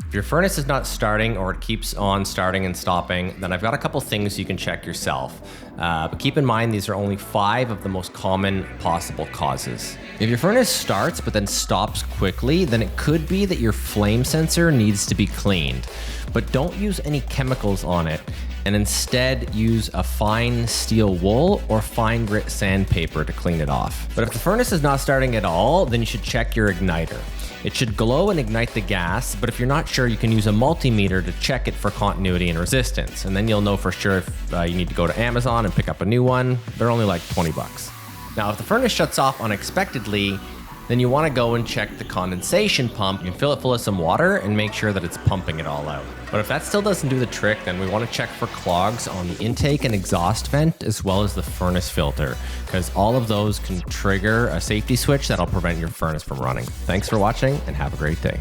If your furnace is not starting or it keeps on starting and stopping, then I've got a couple things you can check yourself. But keep in mind, these are only 5 of the most common possible causes. If your furnace starts but then stops quickly, then it could be that your flame sensor needs to be cleaned. But don't use any chemicals on it, and instead use a fine steel wool or fine grit sandpaper to clean it off. But if the furnace is not starting at all, then you should check your igniter. It should glow and ignite the gas, but if you're not sure, you can use a multimeter to check it for continuity and resistance. And then you'll know for sure if you need to go to Amazon and pick up a new one. They're only like 20 bucks. Now, if the furnace shuts off unexpectedly, then you want to go and check the condensation pump. You can fill it full of some water and make sure that it's pumping it all out. But if that still doesn't do the trick, then we want to check for clogs on the intake and exhaust vent, as well as the furnace filter, because all of those can trigger a safety switch that'll prevent your furnace from running. Thanks for watching and have a great day.